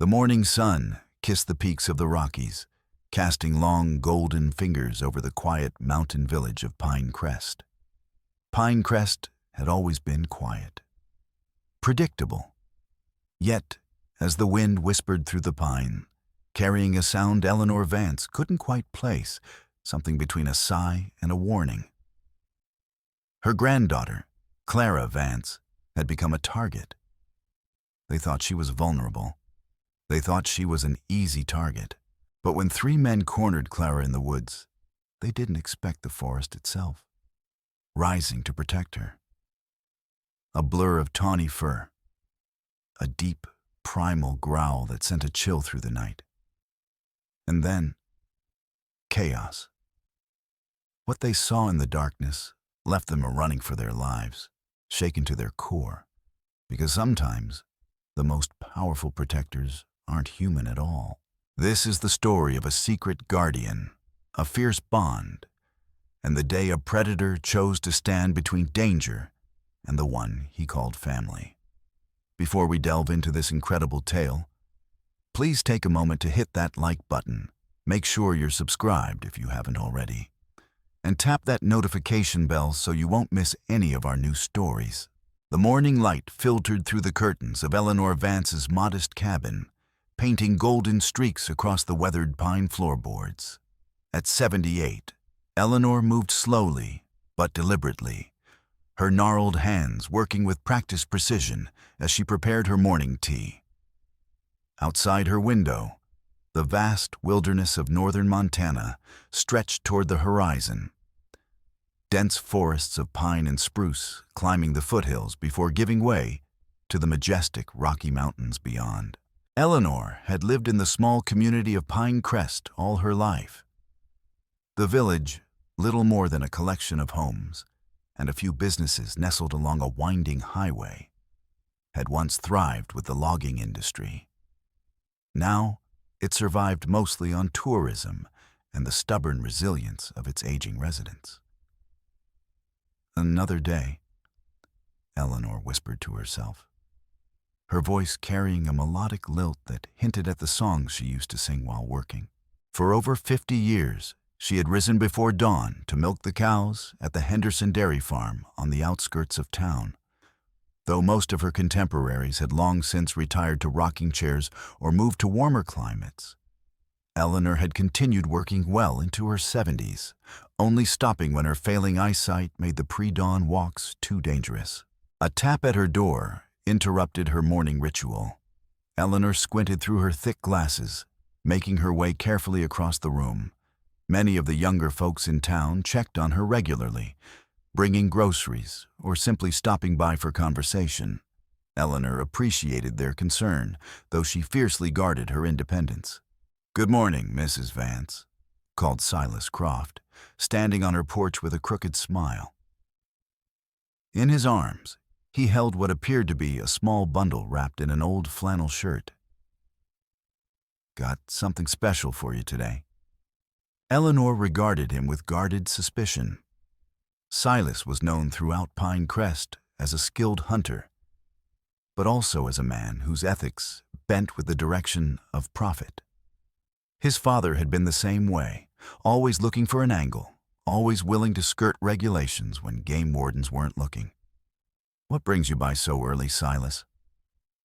The morning sun kissed the peaks of the Rockies, casting long golden fingers over the quiet mountain village of Pine Crest. Pine Crest had always been quiet, predictable. Yet, as the wind whispered through the pine, carrying a sound Eleanor Vance couldn't quite place, something between a sigh and a warning. Her granddaughter, Clara Vance, had become a target. They thought she was vulnerable. They thought she was an easy target. But when 3 men cornered Clara in the woods, they didn't expect the forest itself, rising to protect her. A blur of tawny fur, a deep, primal growl that sent a chill through the night. And then, chaos. What they saw in the darkness left them running for their lives, shaken to their core, because sometimes the most powerful protectors aren't human at all. This is the story of a secret guardian, a fierce bond, and the day a predator chose to stand between danger and the one he called family. Before we delve into this incredible tale, please take a moment to hit that like button. Make sure you're subscribed if you haven't already. And tap that notification bell so you won't miss any of our new stories. The morning light filtered through the curtains of Eleanor Vance's modest cabin, painting golden streaks across the weathered pine floorboards. At 78, Eleanor moved slowly but deliberately, her gnarled hands working with practiced precision as she prepared her morning tea. Outside her window, the vast wilderness of northern Montana stretched toward the horizon. Dense forests of pine and spruce climbing the foothills before giving way to the majestic Rocky Mountains beyond. Eleanor had lived in the small community of Pine Crest all her life. The village, little more than a collection of homes and a few businesses nestled along a winding highway, had once thrived with the logging industry. Now, it survived mostly on tourism and the stubborn resilience of its aging residents. Another day, Eleanor whispered to herself, her voice carrying a melodic lilt that hinted at the songs she used to sing while working. For over 50 years, she had risen before dawn to milk the cows at the Henderson Dairy Farm on the outskirts of town. Though most of her contemporaries had long since retired to rocking chairs or moved to warmer climates, Eleanor had continued working well into her 70s, only stopping when her failing eyesight made the pre-dawn walks too dangerous. A tap at her door interrupted her morning ritual. Eleanor squinted through her thick glasses, making her way carefully across the room. Many of the younger folks in town checked on her regularly, bringing groceries or simply stopping by for conversation. Eleanor appreciated their concern, though she fiercely guarded her independence. "Good morning, Mrs. Vance," called Silas Croft, standing on her porch with a crooked smile. In his arms, he held what appeared to be a small bundle wrapped in an old flannel shirt. "Got something special for you today." Eleanor regarded him with guarded suspicion. Silas was known throughout Pine Crest as a skilled hunter, but also as a man whose ethics bent with the direction of profit. His father had been the same way, always looking for an angle, always willing to skirt regulations when game wardens weren't looking. "What brings you by so early, Silas?"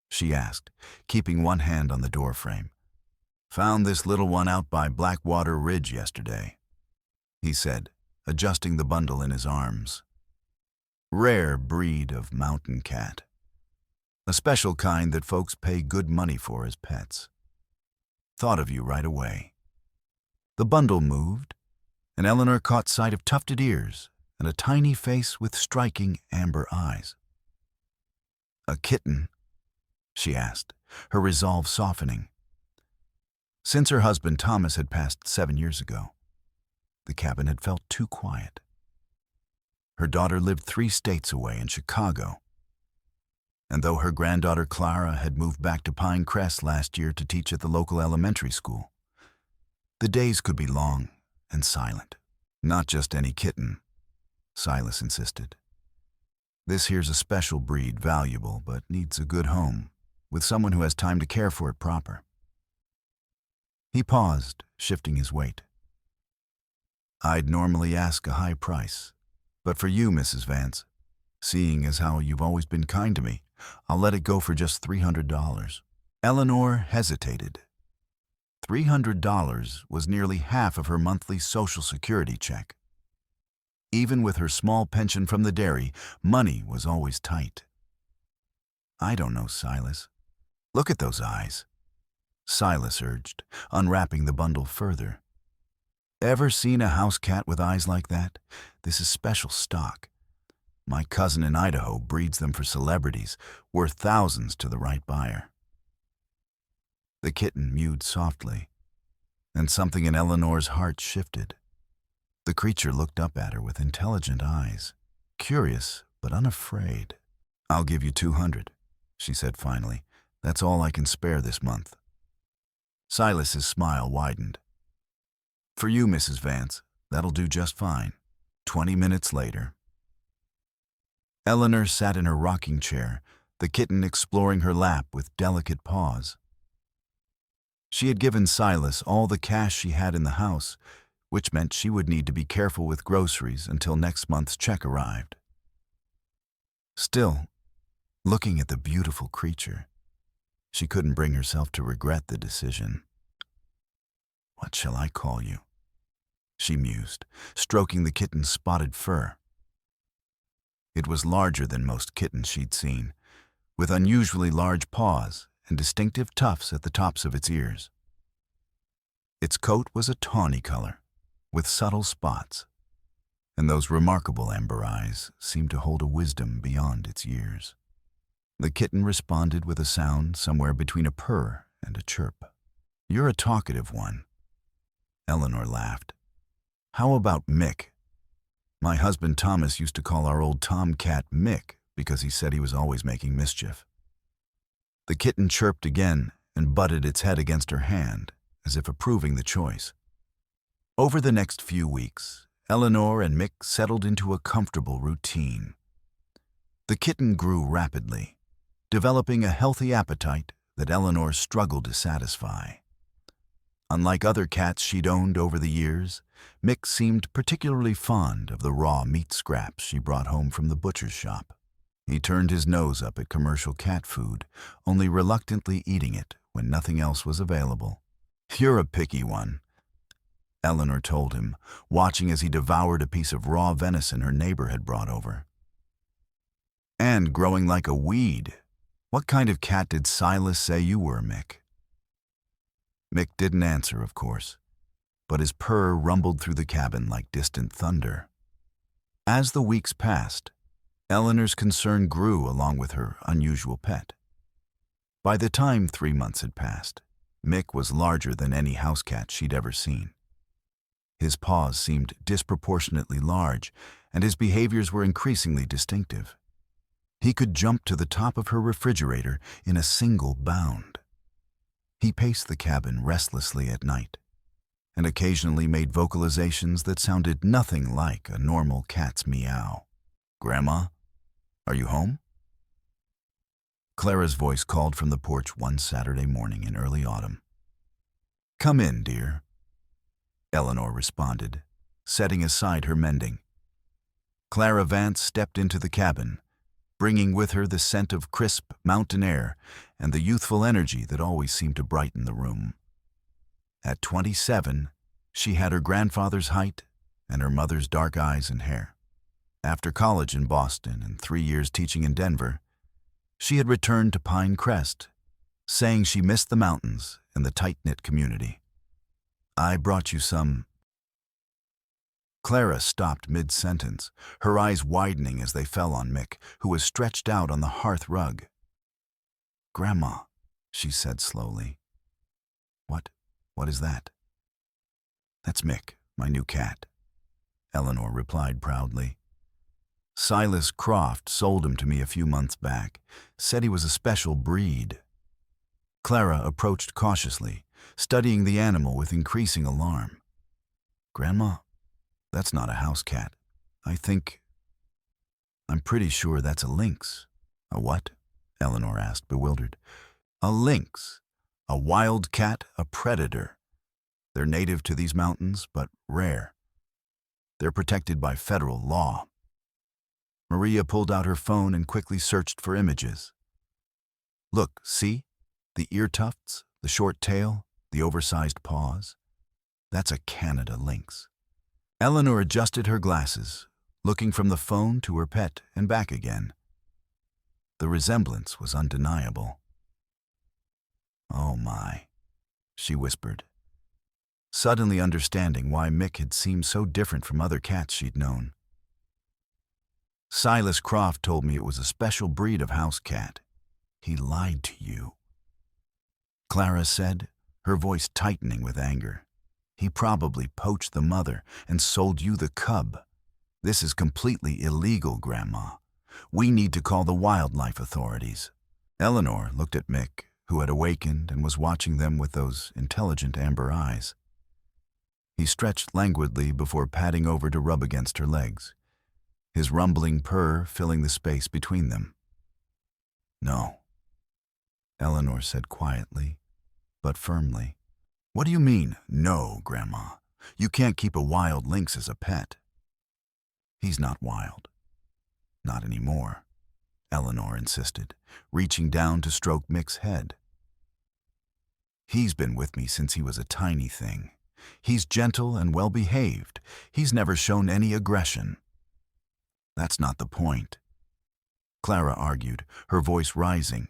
she asked, keeping one hand on the doorframe. "Found this little one out by Blackwater Ridge yesterday," he said, adjusting the bundle in his arms. "Rare breed of mountain cat. A special kind that folks pay good money for as pets. Thought of you right away." The bundle moved, and Eleanor caught sight of tufted ears and a tiny face with striking amber eyes. "A kitten?" she asked, her resolve softening. Since her husband Thomas had passed 7 years ago, the cabin had felt too quiet. Her daughter lived 3 states away in Chicago, and though her granddaughter Clara had moved back to Pine Crest last year to teach at the local elementary school, the days could be long and silent. "Not just any kitten," Silas insisted. "This here's a special breed, valuable, but needs a good home, with someone who has time to care for it proper." He paused, shifting his weight. I'd normally ask a high price, but for you, Mrs. Vance, seeing as how you've always been kind to me, I'll let it go for just $300. Eleanor hesitated. $300 was nearly half of her monthly Social Security check. Even with her small pension from the dairy, money was always tight. I don't know, Silas. Look at those eyes, Silas urged, unwrapping the bundle further. Ever seen a house cat with eyes like that? This is special stock. My cousin in Idaho breeds them for celebrities, worth thousands to the right buyer. The kitten mewed softly, and something in Eleanor's heart shifted. The creature looked up at her with intelligent eyes, curious but unafraid. I'll give you $200, she said finally. That's all I can spare this month. Silas's smile widened. For you, Mrs. Vance, that'll do just fine. 20 minutes later. Eleanor sat in her rocking chair, the kitten exploring her lap with delicate paws. She had given Silas all the cash she had in the house, which meant she would need to be careful with groceries until next month's check arrived. Still, looking at the beautiful creature, she couldn't bring herself to regret the decision. What shall I call you? She mused, stroking the kitten's spotted fur. It was larger than most kittens she'd seen, with unusually large paws and distinctive tufts at the tops of its ears. Its coat was a tawny color, with subtle spots, and those remarkable amber eyes seemed to hold a wisdom beyond its years. The kitten responded with a sound somewhere between a purr and a chirp. You're a talkative one. Eleanor laughed. How about Mick? My husband Thomas used to call our old tomcat Mick because he said he was always making mischief. The kitten chirped again and butted its head against her hand, as if approving the choice. Over the next few weeks, Eleanor and Mick settled into a comfortable routine. The kitten grew rapidly, developing a healthy appetite that Eleanor struggled to satisfy. Unlike other cats she'd owned over the years, Mick seemed particularly fond of the raw meat scraps she brought home from the butcher's shop. He turned his nose up at commercial cat food, only reluctantly eating it when nothing else was available. You're a picky one, Eleanor told him, watching as he devoured a piece of raw venison her neighbor had brought over. And growing like a weed. What kind of cat did Silas say you were, Mick? Mick didn't answer, of course, but his purr rumbled through the cabin like distant thunder. As the weeks passed, Eleanor's concern grew along with her unusual pet. By the time 3 months had passed, Mick was larger than any house cat she'd ever seen. His paws seemed disproportionately large, and his behaviors were increasingly distinctive. He could jump to the top of her refrigerator in a single bound. He paced the cabin restlessly at night, and occasionally made vocalizations that sounded nothing like a normal cat's meow. Grandma, are you home? Clara's voice called from the porch one Saturday morning in early autumn. Come in, dear, Eleanor responded, setting aside her mending. Clara Vance stepped into the cabin, bringing with her the scent of crisp mountain air and the youthful energy that always seemed to brighten the room. At 27, she had her grandfather's height and her mother's dark eyes and hair. After college in Boston and 3 years teaching in Denver, she had returned to Pine Crest, saying she missed the mountains and the tight-knit community. I brought you some. Clara stopped mid-sentence, her eyes widening as they fell on Mick, who was stretched out on the hearth rug. Grandma, she said slowly. What is that? That's Mick, my new cat, Eleanor replied proudly. Silas Croft sold him to me a few months back, said he was a special breed. Clara approached cautiously, studying the animal with increasing alarm. Grandma, that's not a house cat. I'm pretty sure that's a lynx. A what? Eleanor asked, bewildered. A lynx. A wild cat, a predator. They're native to these mountains, but rare. They're protected by federal law. Maria pulled out her phone and quickly searched for images. Look, see? The ear tufts, the short tail, the oversized paws. That's a Canada lynx. Eleanor adjusted her glasses, looking from the phone to her pet and back again. The resemblance was undeniable. "Oh my," she whispered, suddenly understanding why Mick had seemed so different from other cats she'd known. "Silas Croft told me it was a special breed of house cat. He lied to you," Clara said, her voice tightening with anger. "He probably poached the mother and sold you the cub. This is completely illegal, Grandma. We need to call the wildlife authorities." Eleanor looked at Mick, who had awakened and was watching them with those intelligent amber eyes. He stretched languidly before padding over to rub against her legs, his rumbling purr filling the space between them. "No," Eleanor said quietly, but firmly. "What do you mean, no, Grandma? You can't keep a wild lynx as a pet." "He's not wild. Not anymore," Eleanor insisted, reaching down to stroke Mick's head. "He's been with me since he was a tiny thing. He's gentle and well-behaved. He's never shown any aggression." "That's not the point," Clara argued, her voice rising.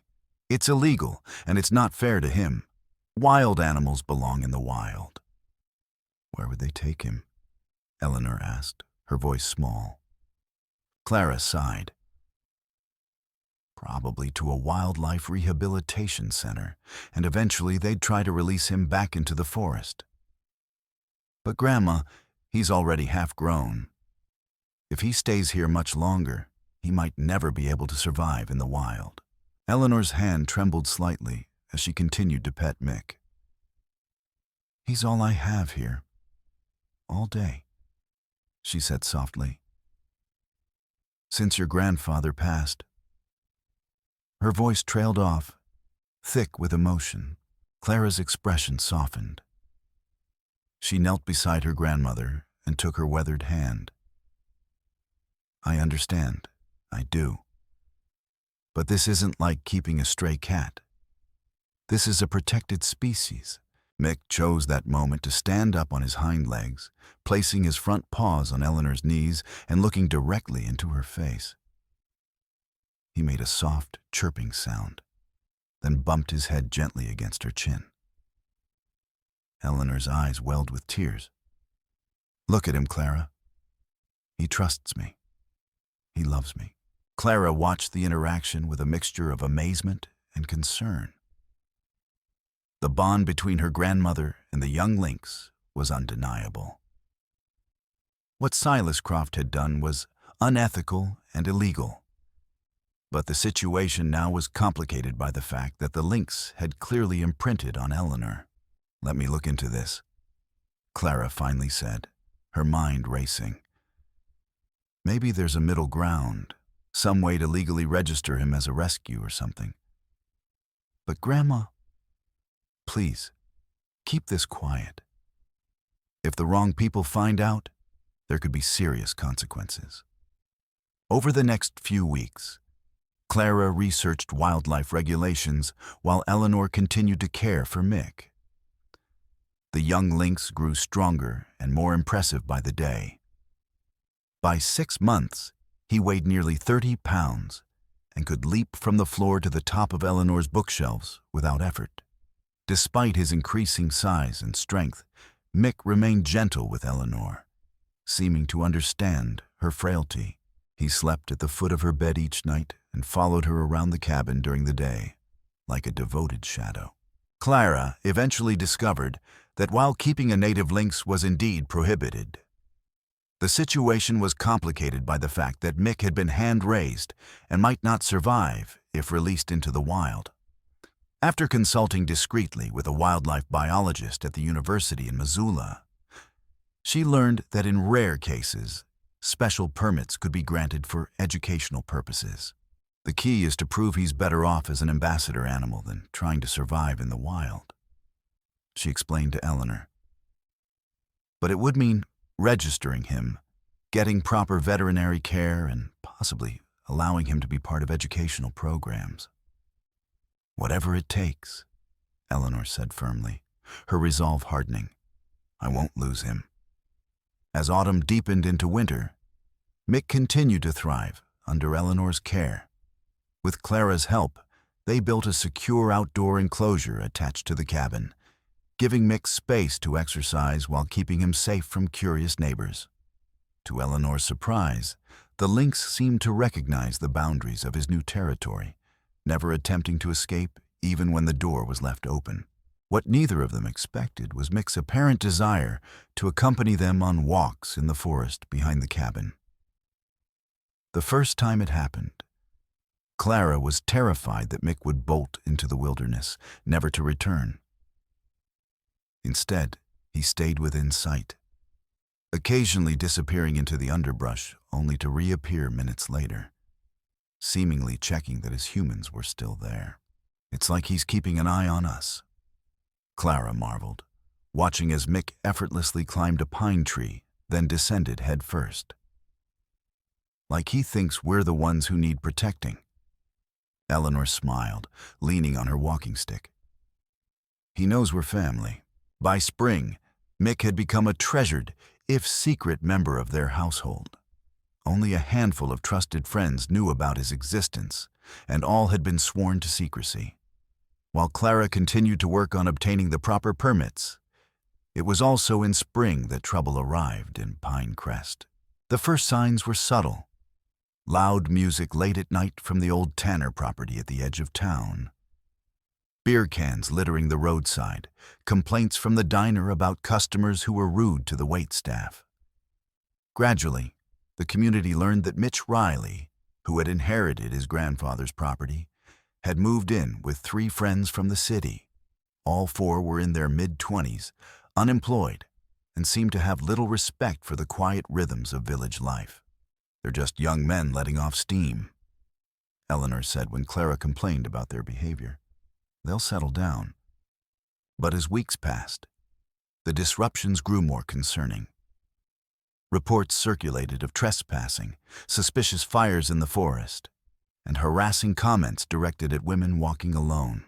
"It's illegal, and it's not fair to him. Wild animals belong in the wild." "Where would they take him?" Eleanor asked, her voice small. Clara sighed. "Probably to a wildlife rehabilitation center, and eventually they'd try to release him back into the forest." "But Grandma, he's already half-grown. If he stays here much longer, he might never be able to survive in the wild." Eleanor's hand trembled slightly as she continued to pet Mick. "He's all I have here. All day," she said softly. "Since your grandfather passed." Her voice trailed off, thick with emotion. Clara's expression softened. She knelt beside her grandmother and took her weathered hand. "I understand. I do. But this isn't like keeping a stray cat. This is a protected species." Mick chose that moment to stand up on his hind legs, placing his front paws on Eleanor's knees and looking directly into her face. He made a soft, chirping sound, then bumped his head gently against her chin. Eleanor's eyes welled with tears. "Look at him, Clara. He trusts me. He loves me." Clara watched the interaction with a mixture of amazement and concern. The bond between her grandmother and the young lynx was undeniable. What Silas Croft had done was unethical and illegal. But the situation now was complicated by the fact that the lynx had clearly imprinted on Eleanor. "Let me look into this," Clara finally said, her mind racing. "Maybe there's a middle ground, some way to legally register him as a rescue or something. But Grandma, please, keep this quiet. If the wrong people find out, there could be serious consequences." Over the next few weeks, Clara researched wildlife regulations while Eleanor continued to care for Mick. The young lynx grew stronger and more impressive by the day. By 6 months, he weighed nearly 30 pounds and could leap from the floor to the top of Eleanor's bookshelves without effort. Despite his increasing size and strength, Mick remained gentle with Eleanor, seeming to understand her frailty. He slept at the foot of her bed each night and followed her around the cabin during the day, like a devoted shadow. Clara eventually discovered that while keeping a native lynx was indeed prohibited, the situation was complicated by the fact that Mick had been hand-raised and might not survive if released into the wild. After consulting discreetly with a wildlife biologist at the university in Missoula, she learned that in rare cases, special permits could be granted for educational purposes. The key is to prove he's better off as an ambassador animal than trying to survive in the wild, she explained to Eleanor. but it would mean registering him, getting proper veterinary care, and possibly allowing him to be part of educational programs. "Whatever it takes," Eleanor said firmly, her resolve hardening. "I won't lose him." As autumn deepened into winter, Mick continued to thrive under Eleanor's care. With Clara's help, they built a secure outdoor enclosure attached to the cabin, giving Mick space to exercise while keeping him safe from curious neighbors. To Eleanor's surprise, the lynx seemed to recognize the boundaries of his new territory, never attempting to escape even when the door was left open. What neither of them expected was Mick's apparent desire to accompany them on walks in the forest behind the cabin. The first time it happened, Clara was terrified that Mick would bolt into the wilderness, never to return. Instead, he stayed within sight, occasionally disappearing into the underbrush only to reappear minutes later, seemingly checking that his humans were still there. "It's like he's keeping an eye on us," Clara marveled, watching as Mick effortlessly climbed a pine tree, then descended head first. "Like he thinks we're the ones who need protecting." Eleanor smiled, leaning on her walking stick. "He knows we're family." By spring, Mick had become a treasured, if secret, member of their household. Only a handful of trusted friends knew about his existence, and all had been sworn to secrecy. While Clara continued to work on obtaining the proper permits, it was also in spring that trouble arrived in Pinecrest. The first signs were subtle. Loud music late at night from the old Tanner property at the edge of town. Beer cans littering the roadside, complaints from the diner about customers who were rude to the waitstaff. Gradually, the community learned that Mitch Riley, who had inherited his grandfather's property, had moved in with 3 friends from the city. All 4 were in their mid-20s, unemployed, and seemed to have little respect for the quiet rhythms of village life. "They're just young men letting off steam," Eleanor said when Clara complained about their behavior. "They'll settle down." But as weeks passed, the disruptions grew more concerning. Reports circulated of trespassing, suspicious fires in the forest, and harassing comments directed at women walking alone.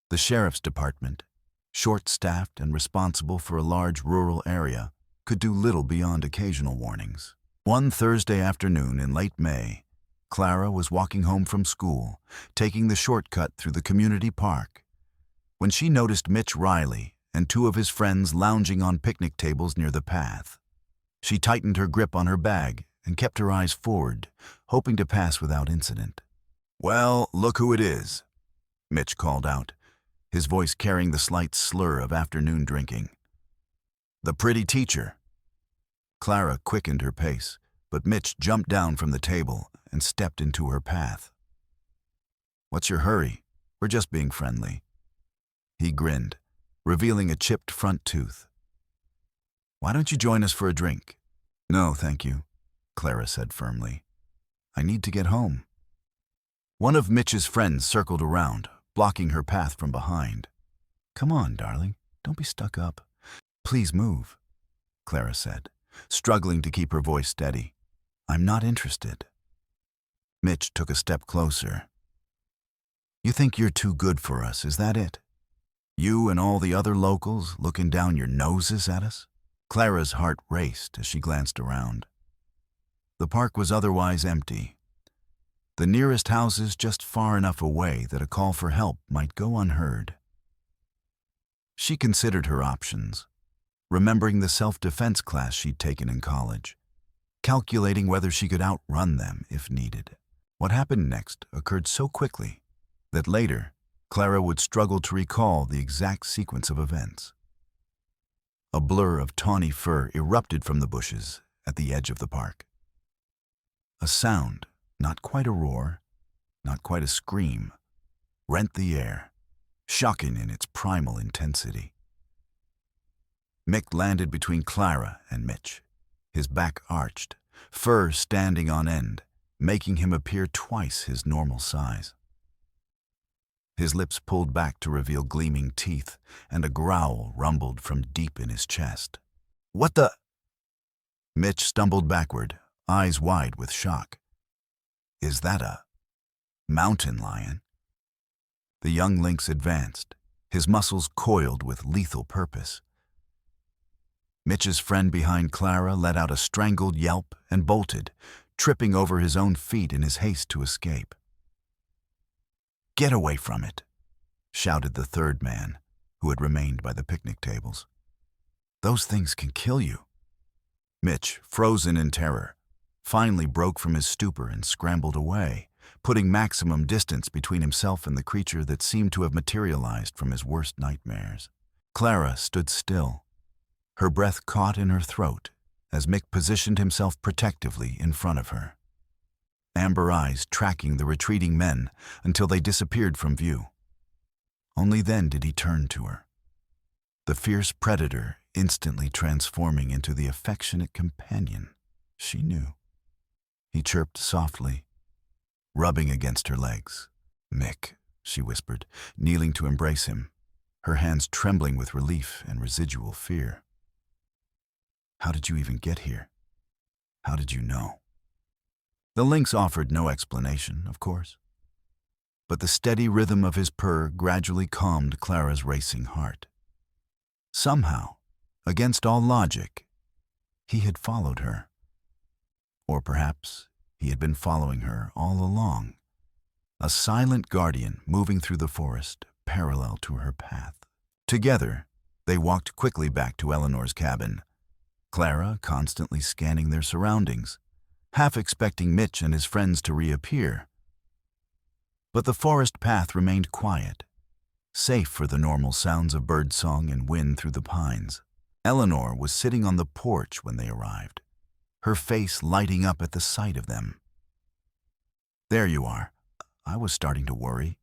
The sheriff's department, short-staffed and responsible for a large rural area, could do little beyond occasional warnings. One Thursday afternoon in late May, Clara was walking home from school, taking the shortcut through the community park, when she noticed Mitch Riley and 2 of his friends lounging on picnic tables near the path. She tightened her grip on her bag and kept her eyes forward, hoping to pass without incident. "Well, look who it is," Mitch called out, his voice carrying the slight slur of afternoon drinking. "The pretty teacher." Clara quickened her pace, but Mitch jumped down from the table and stepped into her path. "What's your hurry? We're just being friendly." He grinned, revealing a chipped front tooth. "Why don't you join us for a drink?" "No, thank you," Clara said firmly. "I need to get home." One of Mitch's friends circled around, blocking her path from behind. "Come on, darling. Don't be stuck up." "Please move," Clara said, struggling to keep her voice steady. "I'm not interested." Mitch took a step closer. "You think you're too good for us, is that it? You and all the other locals looking down your noses at us?" Clara's heart raced as she glanced around. The park was otherwise empty, the nearest houses just far enough away that a call for help might go unheard. She considered her options, remembering the self-defense class she'd taken in college, calculating whether she could outrun them if needed. What happened next occurred so quickly that later, Clara would struggle to recall the exact sequence of events. A blur of tawny fur erupted from the bushes at the edge of the park. A sound, not quite a roar, not quite a scream, rent the air, shocking in its primal intensity. Mick landed between Clara and Mitch, his back arched, fur standing on end, making him appear twice his normal size. His lips pulled back to reveal gleaming teeth, and a growl rumbled from deep in his chest. What the? Mitch stumbled backward, eyes wide with shock. Is that a mountain lion? The young lynx advanced, his muscles coiled with lethal purpose. Mitch's friend behind Clara let out a strangled yelp and bolted, tripping over his own feet in his haste to escape. "Get away from it," shouted the third man, who had remained by the picnic tables. "Those things can kill you." Mitch, frozen in terror, finally broke from his stupor and scrambled away, putting maximum distance between himself and the creature that seemed to have materialized from his worst nightmares. Clara stood still, her breath caught in her throat as Mick positioned himself protectively in front of her, amber eyes tracking the retreating men until they disappeared from view. Only then did he turn to her, the fierce predator instantly transforming into the affectionate companion she knew. He chirped softly, rubbing against her legs. "Mick," she whispered, kneeling to embrace him, her hands trembling with relief and residual fear. "How did you even get here? How did you know?" The lynx offered no explanation, of course, but the steady rhythm of his purr gradually calmed Clara's racing heart. Somehow, against all logic, he had followed her. Or perhaps he had been following her all along, a silent guardian moving through the forest parallel to her path. Together, they walked quickly back to Eleanor's cabin, Clara constantly scanning their surroundings, half expecting Mitch and his friends to reappear. But the forest path remained quiet, safe for the normal sounds of birdsong and wind through the pines. Eleanor was sitting on the porch when they arrived, her face lighting up at the sight of them. "There you are. I was starting to worry.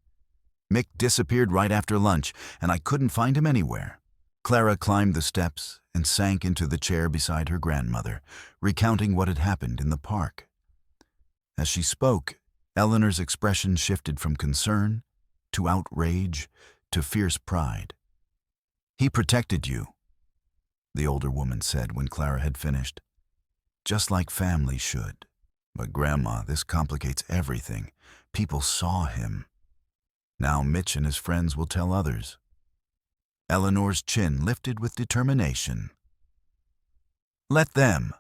Mick disappeared right after lunch, and I couldn't find him anywhere." Clara climbed the steps and sank into the chair beside her grandmother, recounting what had happened in the park. As she spoke, Eleanor's expression shifted from concern to outrage to fierce pride. "He protected you," the older woman said when Clara had finished. "Just like family should. But Grandma, this complicates everything. People saw him. Now Mitch and his friends will tell others." Eleanor's chin lifted with determination. "Let them.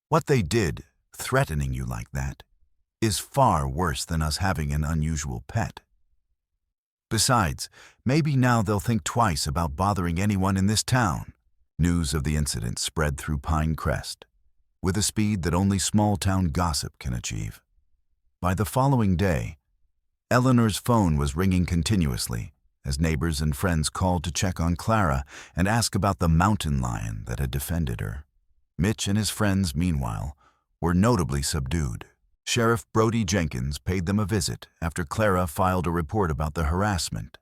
What they did, threatening you like that, is far worse than us having an unusual pet. Besides, maybe now they'll think twice about bothering anyone in this town." News of the incident spread through Pine Crest, with a speed that only small-town gossip can achieve. By the following day, Eleanor's phone was ringing continuously as neighbors and friends called to check on Clara and ask about the mountain lion that had defended her. Mitch and his friends, meanwhile, were notably subdued. Sheriff Brody Jenkins paid them a visit after Clara filed a report about the harassment,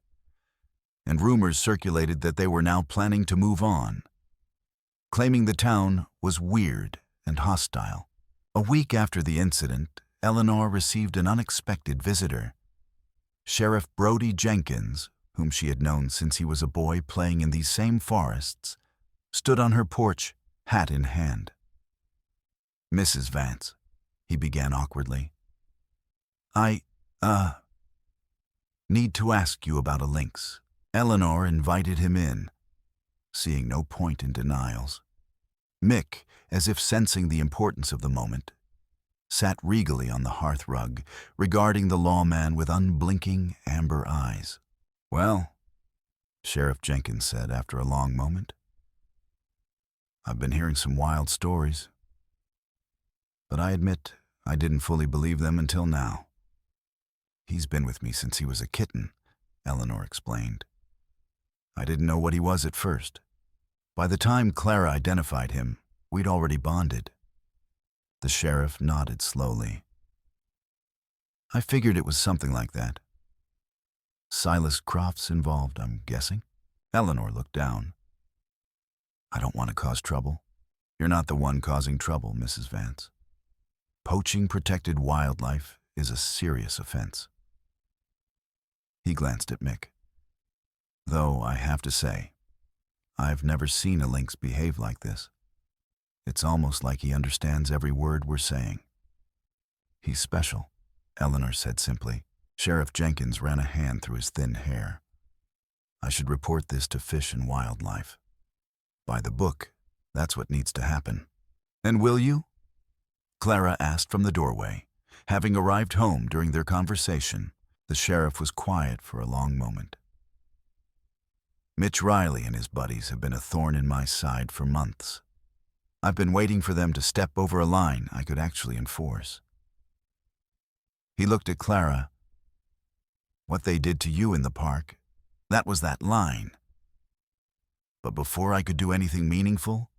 and rumors circulated that they were now planning to move on, claiming the town was weird and hostile. A week after the incident, Eleanor received an unexpected visitor. Sheriff Brody Jenkins, whom she had known since he was a boy playing in these same forests, stood on her porch, hat in hand. "Mrs. Vance," he began awkwardly, I need to ask you about a lynx." Eleanor invited him in, seeing no point in denials. Mick, as if sensing the importance of the moment, sat regally on the hearth rug, regarding the lawman with unblinking amber eyes. "Well," Sheriff Jenkins said after a long moment, "I've been hearing some wild stories, but I admit I didn't fully believe them until now." "He's been with me since he was a kitten," Eleanor explained. "I didn't know what he was at first. By the time Clara identified him, we'd already bonded." The sheriff nodded slowly. "I figured it was something like that. Silas Crofts involved, I'm guessing?" Eleanor looked down. "I don't want to cause trouble." "You're not the one causing trouble, Mrs. Vance. Poaching protected wildlife is a serious offense." He glanced at Mick. "Though I have to say, I've never seen a lynx behave like this. It's almost like he understands every word we're saying. He's special, Eleanor said simply. Sheriff Jenkins ran a hand through his thin hair. I should report this to Fish and Wildlife. By the book, that's what needs to happen. And will you? Clara asked from the doorway. Having arrived home during their conversation, the sheriff was quiet for a long moment. Mitch Riley and his buddies have been a thorn in my side for months. I've been waiting for them to step over a line I could actually enforce. He looked at Clara. What they did to you in the park, that was that line. But before I could do anything meaningful,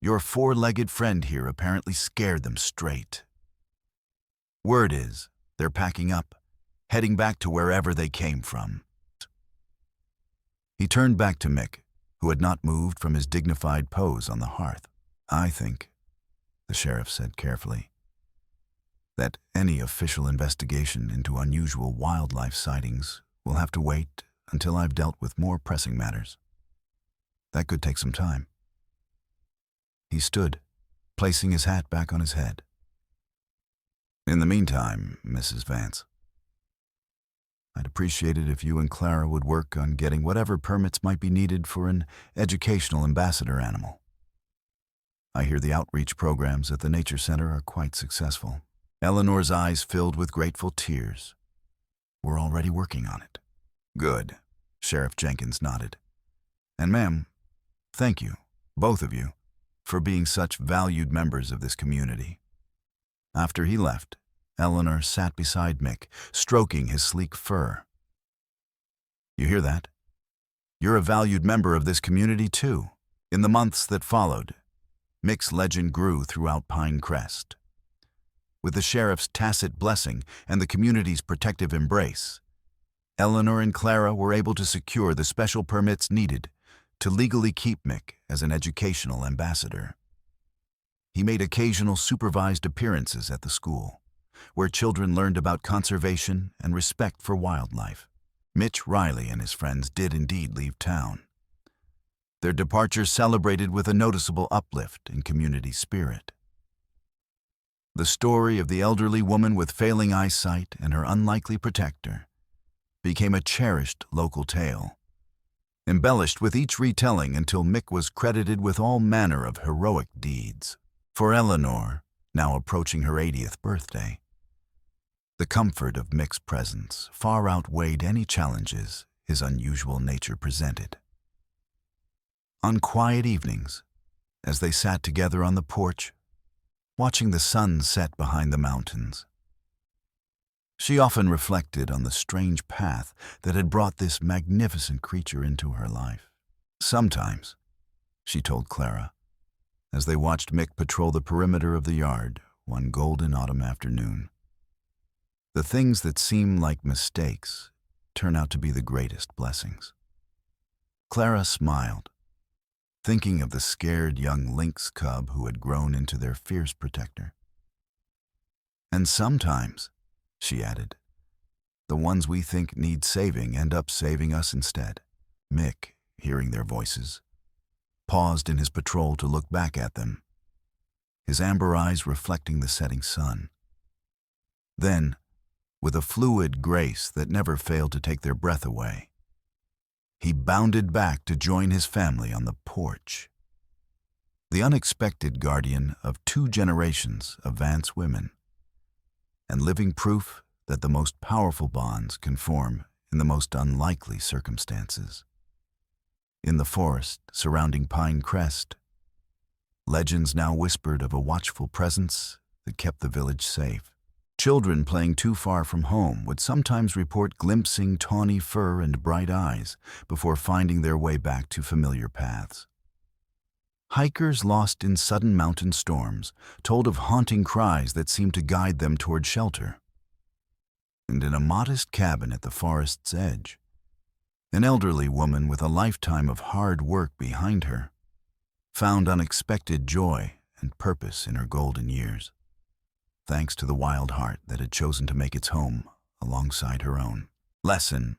your four-legged friend here apparently scared them straight. Word is, they're packing up, heading back to wherever they came from. He turned back to Mick, who had not moved from his dignified pose on the hearth. I think, the sheriff said carefully, that any official investigation into unusual wildlife sightings will have to wait until I've dealt with more pressing matters. That could take some time. He stood, placing his hat back on his head. In the meantime, Mrs. Vance, I'd appreciate it if you and Clara would work on getting whatever permits might be needed for an educational ambassador animal. I hear the outreach programs at the Nature Center are quite successful. Eleanor's eyes filled with grateful tears. We're already working on it. Good, Sheriff Jenkins nodded. And ma'am, thank you, both of you, for being such valued members of this community. After he left, Eleanor sat beside Mick, stroking his sleek fur. You hear that? You're a valued member of this community, too. In the months that followed, Mick's legend grew throughout Pinecrest. With the sheriff's tacit blessing and the community's protective embrace, Eleanor and Clara were able to secure the special permits needed to legally keep Mick as an educational ambassador. He made occasional supervised appearances at the school, where children learned about conservation and respect for wildlife. Mitch Riley and his friends did indeed leave town. Their departure celebrated with a noticeable uplift in community spirit. The story of the elderly woman with failing eyesight and her unlikely protector became a cherished local tale, embellished with each retelling until Mick was credited with all manner of heroic deeds. For Eleanor, now approaching her 80th birthday, the comfort of Mick's presence far outweighed any challenges his unusual nature presented. On quiet evenings, as they sat together on the porch, watching the sun set behind the mountains, she often reflected on the strange path that had brought this magnificent creature into her life. Sometimes, she told Clara, as they watched Mick patrol the perimeter of the yard one golden autumn afternoon, the things that seem like mistakes turn out to be the greatest blessings. Clara smiled, thinking of the scared young lynx cub who had grown into their fierce protector. And sometimes, she added, the ones we think need saving end up saving us instead. Mick, hearing their voices, paused in his patrol to look back at them, his amber eyes reflecting the setting sun. Then, with a fluid grace that never failed to take their breath away, he bounded back to join his family on the porch. The unexpected guardian of 2 generations of Vance women, and living proof that the most powerful bonds can form in the most unlikely circumstances. In the forest surrounding Pinecrest, legends now whispered of a watchful presence that kept the village safe. Children playing too far from home would sometimes report glimpsing tawny fur and bright eyes before finding their way back to familiar paths. Hikers lost in sudden mountain storms told of haunting cries that seemed to guide them toward shelter. And in a modest cabin at the forest's edge, an elderly woman with a lifetime of hard work behind her found unexpected joy and purpose in her golden years, thanks to the wild heart that had chosen to make its home alongside her own. Lesson: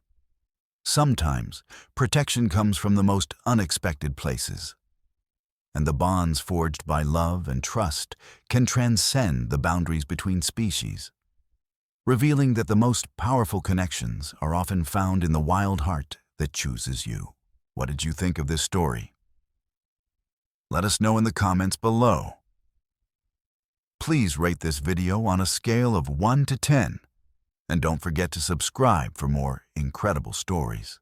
Sometimes, protection comes from the most unexpected places, and the bonds forged by love and trust can transcend the boundaries between species, revealing that the most powerful connections are often found in the wild heart that chooses you. What did you think of this story? Let us know in the comments below. Please rate this video on a scale of 1 to 10, and don't forget to subscribe for more incredible stories.